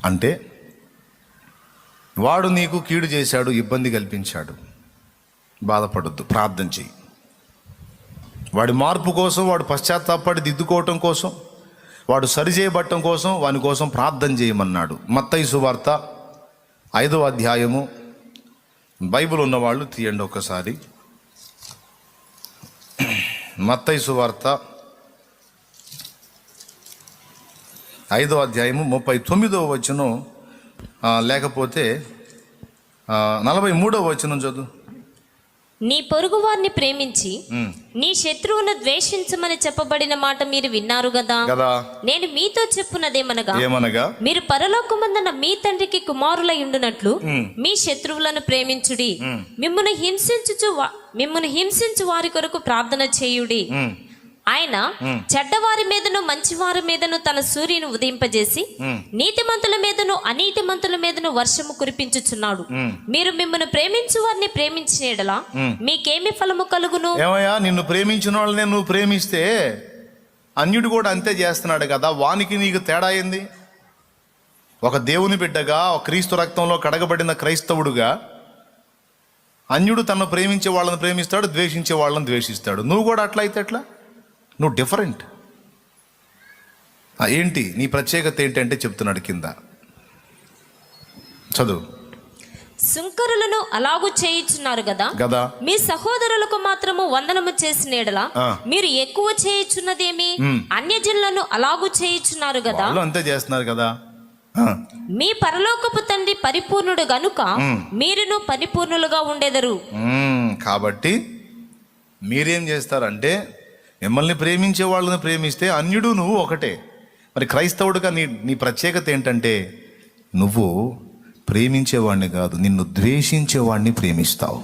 అంటే వాడు నీకు కీడు చేశాడు, ఇబ్బంది కల్పించాడు, బాధపడొద్దు, ప్రార్థన చెయ్యి. వాడి మార్పు కోసం, వాడు పశ్చాత్తాపడి దిద్దుకోవటం కోసం, వాడు సరిచేయబట్టం కోసం, వాని కోసం ప్రార్థన చేయమన్నాడు. మత్తయి సువార్త 5వ అధ్యాయము. బైబిల్ ఉన్నవాళ్ళు తీయండి ఒక్కసారి. మత్తయి సువార్త 5వ అధ్యాయము 39వ వచనం, లేకపోతే 43వ వచనం చదువు. నీ పొరుగు వారిని ప్రేమించి నీ శత్రువును ద్వేషించమని చెప్పబడిన మాట మీరు విన్నారు కదా. నేను మీతో చెప్పున్నదేమనగా, మీరు పరలోకమందున మీ తండ్రికి కుమారులై ఉండునట్లు మీ శత్రువులను ప్రేమించుడి, మిమ్మును హింసించు వారి కొరకు ప్రార్థన చేయుడి. ఆయన చెడ్డవారి మీదను మంచివారి మీదను తన సూర్యుని ఉదయింపజేసి నీతిమంతుల మీదను అనీతిమంతుల మీదను వర్షము కురిపించుచున్నాడు. మీరు మిమ్మల్ని ప్రేమించు వారిని ప్రేమించిన యెడల మీకేమి ఫలము కలుగును? ఏమయ్యా, నిన్ను ప్రేమించిన వాళ్ళనే నువ్వు ప్రేమిస్తే అన్యుడు కూడా అంతే చేస్తున్నాడు కదా. వానికి నీకు తేడా ఏంది? ఒక దేవుని బిడ్డగా, ఒక క్రీస్తు రక్తంలో కడగబడిన క్రైస్తవుడుగా అన్యుడు తను ప్రేమించే వాళ్ళని ప్రేమిస్తాడు, ద్వేషించే వాళ్ళని ద్వేషిస్తాడు. నువ్వు కూడా అట్లా అయితే ఎట్లా? నువ్వు డిఫరెంట్. ఏంటి నీ ప్రత్యేకత ఏంటంటే చెప్తున్నాడు కింద, చదువు. సుంకరులను అలాగూ చేయుచున్నారు కదా, మీ సహోదరులకు మాత్రము వందనము చేసిన యెడల మీరు ఎక్కువ చేయుచున్నదేమి? అన్యజనులను అలాగూ చేయుచున్నారు కదా, అంతే చేస్తున్నారు కదా. మీ పరలోకపు తండ్రి పరిపూర్ణుడు గనుక మీరును పరిపూర్ణులుగా ఉండెదరు. కాబట్టి మీరేం చేస్తారంటే, మిమ్మల్ని ప్రేమించే వాళ్ళని ప్రేమిస్తే అన్యుడు నువ్వు ఒకటే. మరి క్రైస్తవుడుగా నీ ప్రత్యేకత ఏంటంటే, నువ్వు ప్రేమించేవాడిని కాదు, నిన్ను ద్వేషించేవాడిని ప్రేమిస్తావు.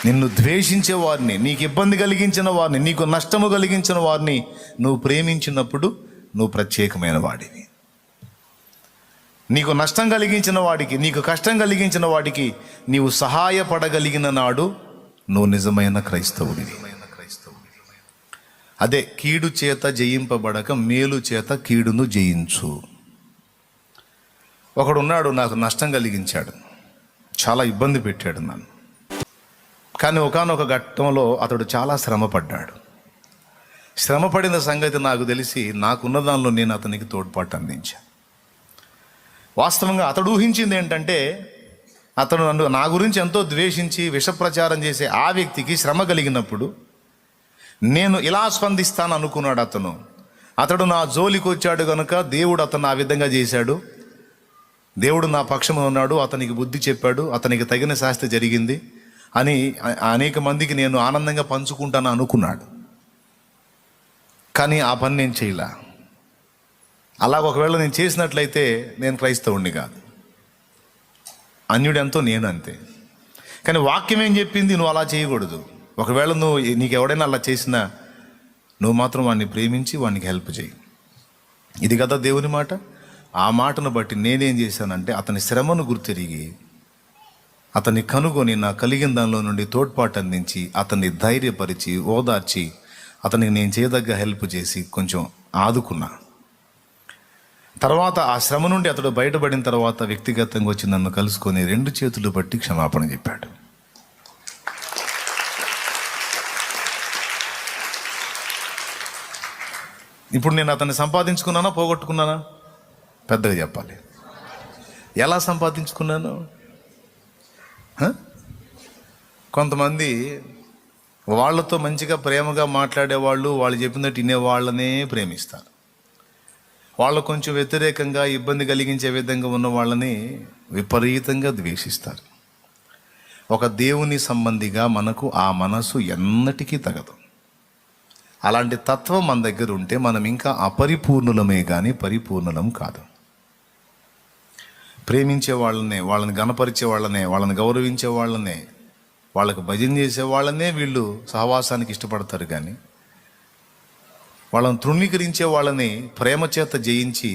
నిన్ను ద్వేషించే వారిని, నీకు ఇబ్బంది కలిగించిన వారిని, నీకు నష్టము కలిగించిన వారిని నువ్వు ప్రేమించినప్పుడు నువ్వు ప్రత్యేకమైన వాడివి. నీకు నష్టం కలిగించిన వాడికి, నీకు కష్టం కలిగించిన వాడికి నీవు సహాయపడగలిగిన నాడు నువ్వు నిజమైన క్రైస్తవుడివి. అదే కీడు చేత జయింపబడక మేలు చేత కీడును జయించు. ఒకడున్నాడు, నాకు నష్టం కలిగించాడు, చాలా ఇబ్బంది పెట్టాడు నన్ను. కానీ ఒకానొక ఘట్టంలో అతడు చాలా శ్రమపడ్డాడు. శ్రమపడిన సంగతి నాకు తెలిసి నాకున్న దానిలో నేను అతనికి తోడ్పాటు అందించాను. వాస్తవంగా అతడు ఊహించింది ఏంటంటే, అతను నా గురించి ఎంతో ద్వేషించి విషప్రచారం చేసే ఆ వ్యక్తికి శ్రమ కలిగినప్పుడు నేను ఇలా స్పందిస్తాను అనుకున్నాడు. అతడు నా జోలికి వచ్చాడు కనుక దేవుడు అతను ఆ విధంగా చేశాడు, దేవుడు నా పక్షంలో ఉన్నాడు, అతనికి బుద్ధి చెప్పాడు, అతనికి తగిన శాస్తి జరిగింది అని అనేక మందికి నేను ఆనందంగా పంచుకుంటాను అనుకున్నాడు. కానీ ఆ పని నేను చేయలే. అలాగ ఒకవేళ నేను చేసినట్లయితే నేను క్రైస్తవుణ్ణి కాదు, అన్యుడెంతో నేను అంతే. కానీ వాక్యం ఏం చెప్పింది? నువ్వు అలా చేయకూడదు. ఒకవేళ నీకు ఎవడైనా అలా చేసినా నువ్వు మాత్రం వాడిని ప్రేమించి వాడికి హెల్ప్ చేయి. ఇది కదా దేవుని మాట. ఆ మాటను బట్టి నేనేం చేశానంటే, అతని శ్రమను గుర్తిరిగి అతన్ని కనుగొని నా కలిగిన దానిలో నుండి తోడ్పాటు అందించి అతన్ని ధైర్యపరిచి ఓదార్చి అతనికి నేను చేయదగ్గ హెల్ప్ చేసి కొంచెం ఆదుకున్నా. తర్వాత ఆ శ్రమ నుండి అతడు బయటపడిన తర్వాత వ్యక్తిగతంగా వచ్చి నన్ను కలుసుకొని 2 చేతులు పట్టి క్షమాపణ చెప్పాడు. ఇప్పుడు నేను అతన్ని సంపాదించుకున్నానా పోగొట్టుకున్నానా? పెద్దగా చెప్పాలి. ఎలా సంపాదించుకున్నాను? కొంతమంది వాళ్ళతో మంచిగా ప్రేమగా మాట్లాడేవాళ్ళు, వాళ్ళు చెప్పినట్టు వినేవాళ్ళనే ప్రేమిస్తారు. వాళ్ళు కొంచెం వ్యతిరేకంగా ఇబ్బంది కలిగించే విధంగా ఉన్న వాళ్ళని విపరీతంగా ద్వేషిస్తారు. ఒక దేవుని సంబంధిగా మనకు ఆ మనసు ఎన్నటికీ తగదు. అలాంటి తత్వం మన దగ్గర ఉంటే మనం ఇంకా అపరిపూర్ణులమే కానీ పరిపూర్ణులం కాదు. ప్రేమించే వాళ్ళనే, వాళ్ళని గణపరిచే వాళ్ళనే, వాళ్ళని గౌరవించే వాళ్ళనే, వాళ్ళకు భజన చేసే వాళ్ళనే వీళ్ళు సహవాసానికి ఇష్టపడతారు. కానీ వాళ్ళని తృణీకరించే వాళ్ళని ప్రేమ చేత జయించి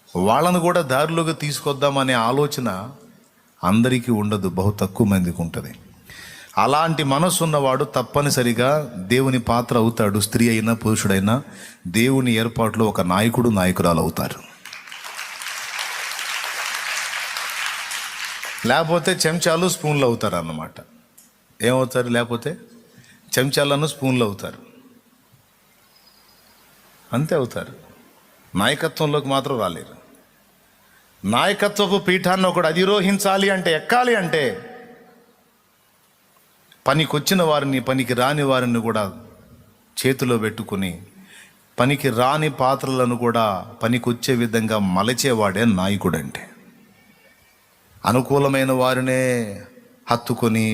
వాళ్ళను కూడా దారిలోకి తీసుకొద్దామనే ఆలోచన అందరికీ ఉండదు, బహు తక్కువ మందికి ఉంటుంది. అలాంటి మనసు ఉన్నవాడు తప్పనిసరిగా దేవుని పాత్ర అవుతాడు. స్త్రీ అయినా పురుషుడైనా దేవుని ఏర్పాటులో ఒక నాయకుడు, నాయకురాలు అవుతారు. లేకపోతే చెంచాలు స్పూన్లు అవుతారు అన్నమాట. ఏమవుతారు? లేకపోతే చెంచాలను స్పూన్లు అవుతారు, అంతే అవుతారు. నాయకత్వంలోకి మాత్రం రాలేరు. నాయకత్వపు పీఠాన్ని ఒకడు అధిరోహించాలి అంటే, ఎక్కాలి అంటే, పనికొచ్చిన వారిని, పనికి రాని వారిని కూడా చేతిలో పెట్టుకుని, పనికి రాని పాత్రలను కూడా పనికొచ్చే విధంగా మలచేవాడే నాయకుడంటే. అనుకూలమైన వారినే హత్తుకొని,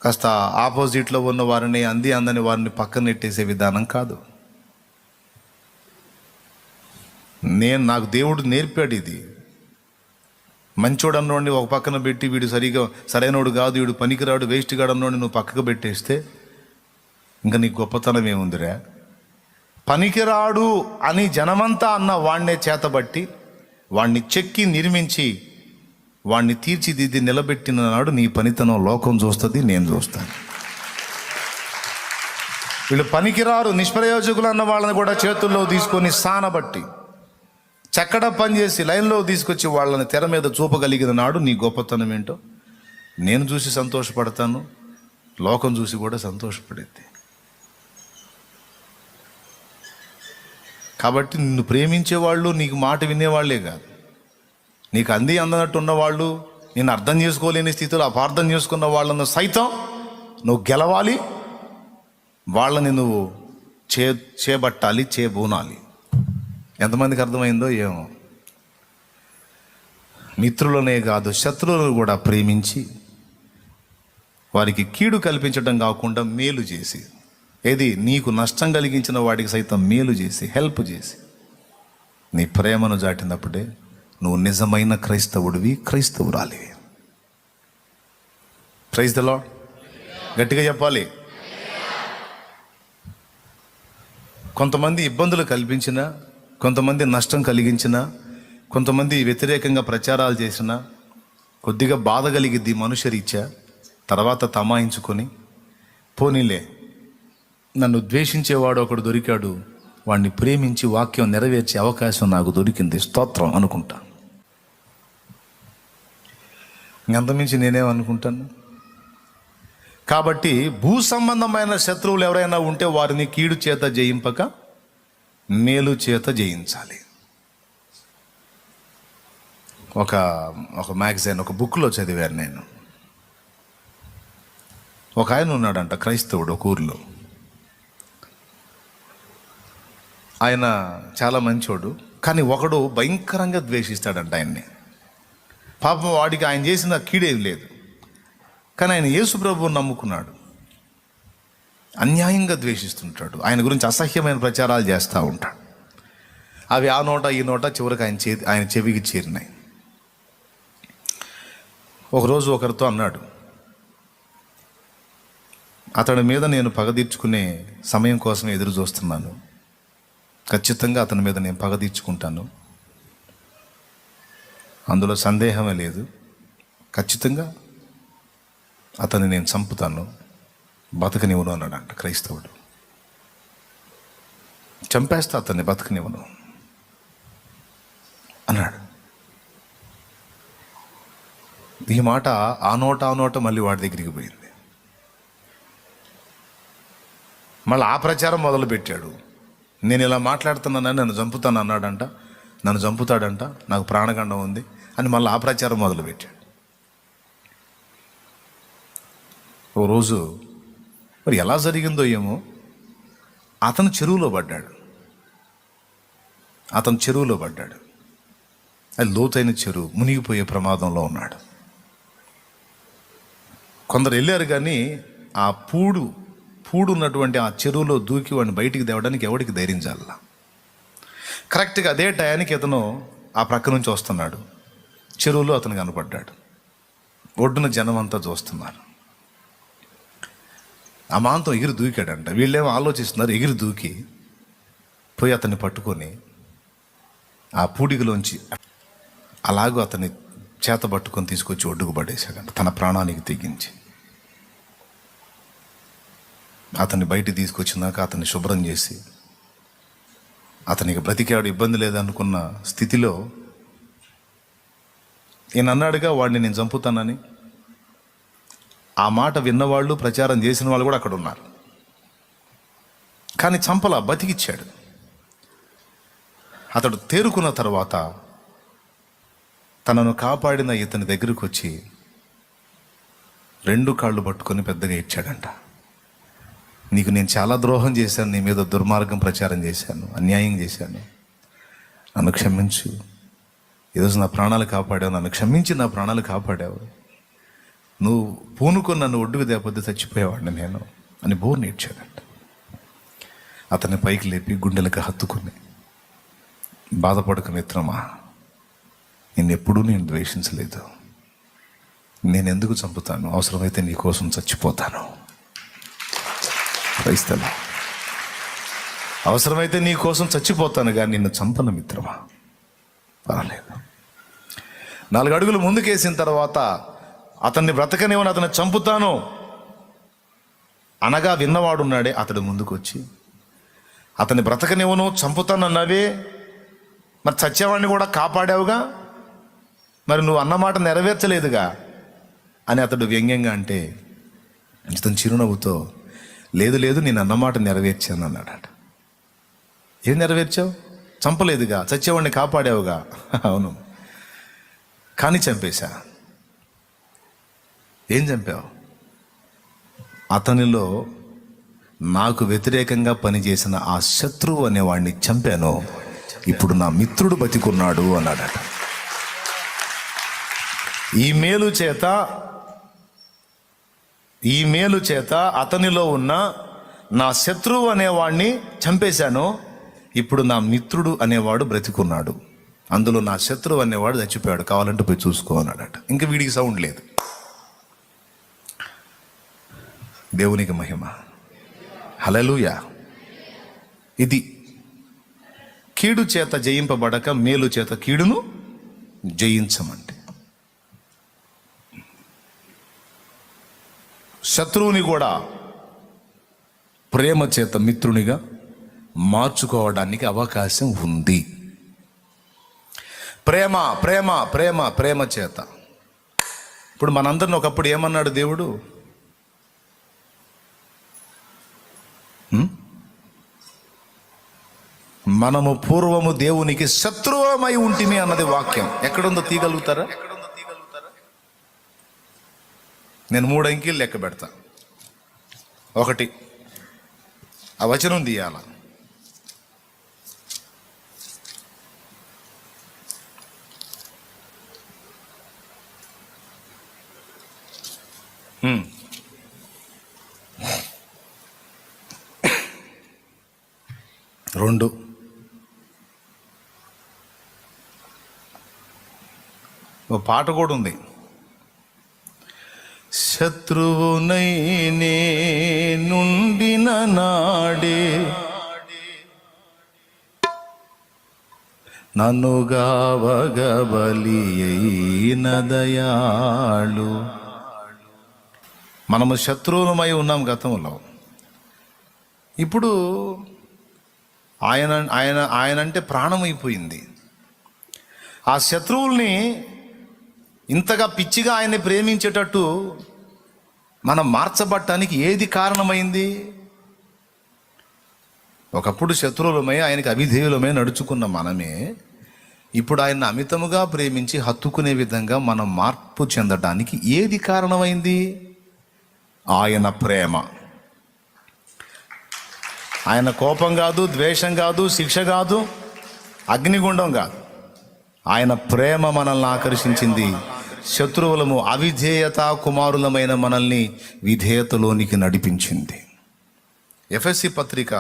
కాస్త ఆపోజిట్లో ఉన్న వారిని, అందని వారిని పక్కన నెట్టేసే విధానం కాదు. నాకు దేవుడు నేర్పాడు ఇది. మంచోడు అన్నోడిని ఒక పక్కన పెట్టి, వీడు సరైనోడు కాదు, వీడు పనికిరాడు, వేస్ట్ గాడు అన్నోడిని నువ్వు పక్కకు పెట్టేస్తే ఇంకా నీకు గొప్పతనం ఏముందిరా? పనికిరాడు అని జనమంతా అన్న వాణ్ణే చేతబట్టి, వాణ్ణి చెక్కి నిర్మించి, వాణ్ణి తీర్చిదిద్ది నిలబెట్టిన నాడు నీ పనితనం లోకం చూస్తుంది, నేను చూస్తాను. వీళ్ళు పనికిరారు, నిష్ప్రయోజకులు అన్న వాళ్ళని కూడా చేతుల్లో తీసుకొని సానబట్టి, చక్కడ పనిచేసి లైన్లో తీసుకొచ్చి వాళ్ళని తెర మీద చూపగలిగిన నాడు నీ గొప్పతనం ఏంటో నేను చూసి సంతోషపడతాను, లోకం చూసి కూడా సంతోషపడేది. కాబట్టి నిన్ను ప్రేమించేవాళ్ళు, నీకు మాట వినేవాళ్లే కాదు, నీకు అందనట్టు ఉన్నవాళ్ళు, నేను అర్థం చేసుకోలేని స్థితిలో అపార్థం చేసుకున్న వాళ్ళను సైతం నువ్వు గెలవాలి, వాళ్ళని నువ్వు చేబట్టాలి, చేయబూనాలి. ఎంతమందికి అర్థమైందో ఏమో. మిత్రులనే కాదు, శత్రువులను కూడా ప్రేమించి వారికి కీడు కల్పించడం కాకుండా మేలు చేసి, ఏది నీకు నష్టం కలిగించిన వాడికి సైతం మేలు చేసి, హెల్ప్ చేసి నీ ప్రేమను చాటినప్పుడే నువ్వు నిజమైన క్రైస్తవుడివి, క్రైస్తవురాలివి. Praise the Lord. గట్టిగా చెప్పాలి. కొంతమంది ఇబ్బందులు కల్పించినా, కొంతమంది నష్టం కలిగించినా, కొంతమంది వ్యతిరేకంగా ప్రచారాలు చేసినా కొద్దిగా బాధ కలిగిద్ది మనుష్యరీత్యా. తర్వాత తమాయించుకొని, పోనీలే నన్ను ద్వేషించేవాడు ఒకడు దొరికాడు, వాడిని ప్రేమించి వాక్యం నెరవేర్చే అవకాశం నాకు దొరికింది, స్తోత్రం అనుకుంటా. ఇంకంతమించి నేనేమనుకుంటాను? కాబట్టి భూ సంబంధమైన శత్రువులు ఎవరైనా ఉంటే వారిని కీడు చేత జయింపక మేలు చేత జయించాలి. ఒక మ్యాగజైన్, ఒక బుక్లో చదివాను నేను. ఒక ఆయన ఉన్నాడంట, క్రైస్తవుడు, ఒక ఊర్లో. ఆయన చాలా మంచోడు, కానీ ఒకడు భయంకరంగా ద్వేషిస్తాడంట ఆయన్ని. పాపం వాడికి ఆయన చేసిన కీడేది లేదు, కానీ ఆయన యేసు ప్రభువుని నమ్ముకున్నాడు. అన్యాయంగా ద్వేషిస్తుంటాడు, ఆయన గురించి అసహ్యమైన ప్రచారాలు చేస్తూ ఉంటాడు. అవి ఆ నోట ఈ నోట చివరికి ఆయన చెవికి చేరినాయి. ఒకరోజు ఒకరితో అన్నాడు, అతడి మీద నేను పగ తీర్చుకునే సమయం కోసం ఎదురు చూస్తున్నాను, ఖచ్చితంగా అతని మీద నేను పగ తీర్చుకుంటాను, అందులో సందేహమే లేదు, ఖచ్చితంగా అతన్ని నేను చంపుతాను, బతకనివ్వను అన్నాడంట క్రైస్తవుడు. చంపేస్తా అతన్ని, బతకనివ్వను అన్నాడు. ఈ మాట ఆ నోట మళ్ళీ వాడి దగ్గరికి పోయింది. మళ్ళీ ఆ ప్రచారం మొదలుపెట్టాడు. నేను ఇలా మాట్లాడుతున్నానని నన్ను చంపుతాను అన్నాడంట, నన్ను చంపుతాడంట, నాకు ప్రాణగండం ఉంది అని మళ్ళీ ఆ ప్రచారం మొదలుపెట్టాడు. ఓ రోజు మరి ఎలా జరిగిందో ఏమో, అతను చెరువులో పడ్డాడు. అది లోతైన చెరువు, మునిగిపోయే ప్రమాదంలో ఉన్నాడు. కొందరు వెళ్ళారు, కానీ ఆ పూడు ఉన్నటువంటి ఆ చెరువులో దూకి వాడిని బయటికి తేవడానికి ఎవడికి ధైర్యం చాల. కరెక్ట్గా అదే టయానికి అతను ఆ ప్రక్క నుంచి వస్తున్నాడు. చెరువులో అతను కనపడ్డాడు. ఒడ్డున జనం అంతా చూస్తున్నారు. అమాంతం ఎగిరి దూకాడంట. వీళ్ళేమో ఆలోచిస్తున్నారు, ఎగిరి దూకి పోయి అతన్ని పట్టుకొని ఆ పూడికలోంచి అలాగూ అతన్ని చేత పట్టుకొని తీసుకొచ్చి ఒడ్డుకు పడేశాడంట, తన ప్రాణానికి తెగించి. అతన్ని బయటికి తీసుకొచ్చినాక అతన్ని శుభ్రం చేసి అతనికి బ్రతికాడు, ఇబ్బంది లేదనుకున్న స్థితిలో ఈయన అన్నాడుగా వాడిని నేను చంపుతానని. ఆ మాట విన్నవాళ్ళు, ప్రచారం చేసిన వాళ్ళు కూడా అక్కడ ఉన్నారు. కానీ చంపలా, బతికిచ్చాడు. అతడు తేరుకున్న తర్వాత తనను కాపాడిన ఇతని దగ్గరకు వచ్చి 2 కాళ్ళు పట్టుకొని పెద్దగా ఇచ్చాడంట. నీకు నేను చాలా ద్రోహం చేశాను, నీ మీద దుర్మార్గం ప్రచారం చేశాను, అన్యాయం చేశాను, నన్ను క్షమించు. ఈరోజు నా ప్రాణాలు కాపాడావు, నన్ను క్షమించి నా ప్రాణాలు కాపాడావు. నువ్వు పూనుకొని నన్ను ఒడ్డుకు దేపొద్దు చచ్చిపోయేవాడిని నేను అని బోర్ని ఇచ్చాడంట. అతన్ని పైకి లేపి గుండెలకు హత్తుకుని, బాధపడక మిత్రమా, నిన్నెప్పుడూ నేను ద్వేషించలేదు. నేను ఎందుకు చంపుతాను? అవసరమైతే నీ కోసం చచ్చిపోతాను. క్రైస్తవులు, అవసరమైతే నీ కోసం చచ్చిపోతాను కానీ నిన్ను చంపను మిత్రమా, పర్వాలేదు. 4 అడుగులు ముందుకేసిన తర్వాత అతన్ని బ్రతకనివ్వను, అతన్ని చంపుతాను అనగా విన్నవాడున్నాడే అతడు ముందుకు వచ్చి, అతన్ని బ్రతకనివ్వను చంపుతానన్నావే, మరి చచ్చేవాడిని కూడా కాపాడావుగా, మరి నువ్వు అన్నమాట నెరవేర్చలేదుగా అని అతడు వ్యంగ్యంగా అంటే, ఇతను చిరునవ్వుతో లేదు లేదు నేను అన్నమాట నెరవేర్చాను అన్నాడట. ఏం నెరవేర్చావు? చంపలేదుగా, చచ్చేవాడిని కాపాడావుగా. అవును, కానీ చంపేశా. ఏం చంపావు? అతనిలో నాకు వ్యతిరేకంగా పనిచేసిన ఆ శత్రువు అనేవాడిని చంపాను, ఇప్పుడు నా మిత్రుడు బతికున్నాడు అన్నాడట. ఈ మేలు చేత అతనిలో ఉన్న నా శత్రువు అనేవాడిని చంపేశాను, ఇప్పుడు నా మిత్రుడు అనేవాడు బ్రతికున్నాడు, అందులో నా శత్రువు అనేవాడు చచ్చిపోయాడు, కావాలంటే పోయి చూసుకో అన్నాడట. ఇంకా వీడికి సౌండ్ లేదు. దేవునికి మహిమ, హల్లెలూయా. ఇది కీడు చేత జయింపబడక మేలు చేత కీడును జయించమంటే. శత్రువుని కూడా ప్రేమ చేత మిత్రునిగా మార్చుకోవడానికి అవకాశం ఉంది. ప్రేమ ప్రేమ ప్రేమ ప్రేమ చేత. ఇప్పుడు మనందరిని ఒకప్పుడు ఏమన్నాడు దేవుడు? మనము పూర్వము దేవునికి శత్రువమై ఉంటిమి అన్నది వాక్యం. ఎక్కడుందో తీయగలుగుతారా? నేను 3 అంకెలు లెక్క పెడతా. 1, ఆ వచనం తీయాల. రెండు, ఓ పాట కూడా ఉంది. శత్రువునై నుండిన నాడే నన్ను గావగబలి అయిన దయాళు. మనము శత్రువులమై ఉన్నాం గతంలో. ఇప్పుడు ఆయన అంటే ప్రాణం అయిపోయింది. ఆ శత్రువుల్ని ఇంతగా పిచ్చిగా ఆయన్ని ప్రేమించేటట్టు మనం మార్చబట్టడానికి ఏది కారణమైంది? ఒకప్పుడు శత్రువులమై ఆయనకి అవిధేయులమై నడుచుకున్న మనమే ఇప్పుడు ఆయన్ని అమితముగా ప్రేమించి హత్తుకునే విధంగా మనం మార్పు చెందడానికి ఏది కారణమైంది? ఆయన ప్రేమ. ఆయన కోపం కాదు, ద్వేషం కాదు, శిక్ష కాదు, అగ్నిగుండం కాదు. ఆయన ప్రేమ మనల్ని ఆకర్షించింది. శత్రువులము అవిధేయత కుమారులమైన మనల్ని విధేయతలోనికి నడిపించింది. ఎఫెసీ పత్రిక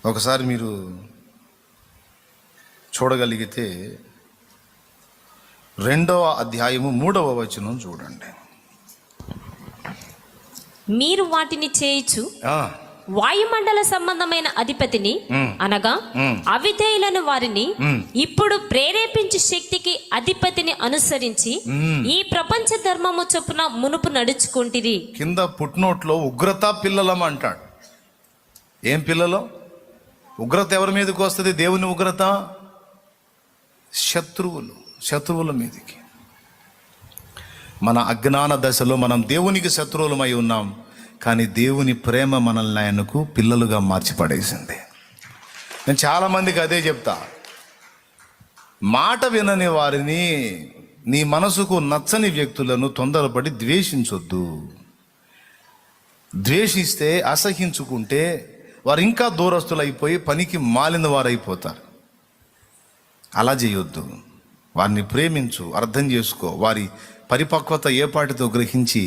ఒకసారి మీరు చూడగలిగితే 2వ అధ్యాయము 3వ వచనం చూడండి. మీరు వాటిని చేయుచు వాయుమండల సంబంధమైన అధిపతిని అనగా అవిధేయులను వారిని ఇప్పుడు ప్రేరేపించే శక్తికి అధిపతిని అనుసరించి ఈ ప్రపంచ ధర్మము చొప్పున మునుపు నడుచుకుంటిరి. కింద పుట్నోట్లో ఉగ్రత పిల్లలం అంటాడు. ఏం పిల్లలు? ఉగ్రత ఎవరి మీదకి వస్తుంది? దేవుని ఉగ్రత శత్రువుల మీదకి. మన అజ్ఞాన దశలో మనం దేవునికి శత్రువులమై ఉన్నాం, కానీ దేవుని ప్రేమ మనల్ని ఆయనకు పిల్లలుగా మార్చి పడేసింది. నేను చాలామందికి అదే చెప్తా, మాట వినని వారిని, నీ మనసుకు నచ్చని వ్యక్తులను తొందరపడి ద్వేషించొద్దు. ద్వేషిస్తే, అసహించుకుంటే వారు ఇంకా దూరస్తులైపోయి పనికి మాలిన వారైపోతారు. అలా చేయొద్దు. వారిని ప్రేమించు, అర్థం చేసుకో, వారి పరిపక్వత ఏపాటితో గ్రహించి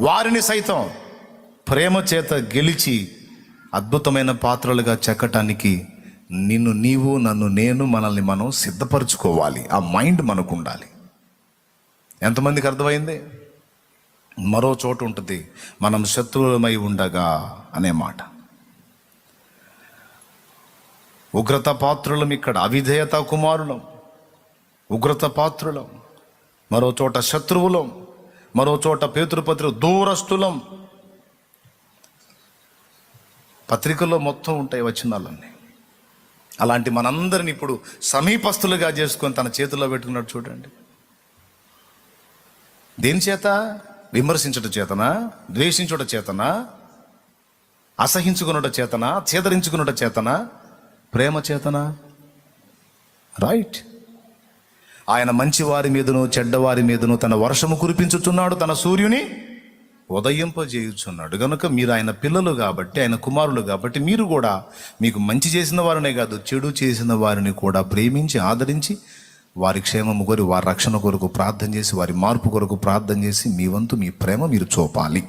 వారిని సైతం ప్రేమ చేత గెలిచి అద్భుతమైన పాత్రలుగా చెక్కటానికి నిన్ను నీవు, నన్ను నేను, మనల్ని మనం సిద్ధపరచుకోవాలి. ఆ మైండ్ మనకు ఉండాలి. ఎంతమందికి అర్థమైంది? మరో చోటు ఉంటుంది, మనం శత్రువులమై ఉండగా అనే మాట. ఉగ్రత పాత్రులం, ఇక్కడ అవిధేయత కుమారులం, ఉగ్రత పాత్రులం. మరో చోట శత్రువులం, మరో చోట పేతురుపత్రి దూరస్తులం. పత్రికల్లో మొత్తం ఉంటాయి వచనాలన్నీ. అలాంటి మనందరిని ఇప్పుడు సమీపస్తులుగా చేసుకొని తన చేతుల్లో పెట్టుకున్నాడు చూడండి. దేని చేత? విమర్శించుట చేతనా? ద్వేషించుట చేతనా? అసహించుకునుట చేతనా? చేదరించుకునుట చేతనా? ప్రేమ చేతనా? రైట్. ఆయన మంచి వారి మీదను చెడ్డవారి మీదను తన వర్షము కురిపించుచున్నాడు, తన సూర్యుని ఉదయింపజేయుచున్నాడు. కనుక మీరు ఆయన పిల్లలు కాబట్టి, ఆయన కుమారులు కాబట్టి, మీరు కూడా మీకు మంచి చేసిన వారినే కాదు, చెడు చేసిన వారిని కూడా ప్రేమించి ఆదరించి వారి క్షేమము కోరి, వారి రక్షణ కొరకు ప్రార్థన చేసి, వారి మార్పు కొరకు ప్రార్థన చేసి, మీ వంతు మీ ప్రేమ మీరు చూపాలి.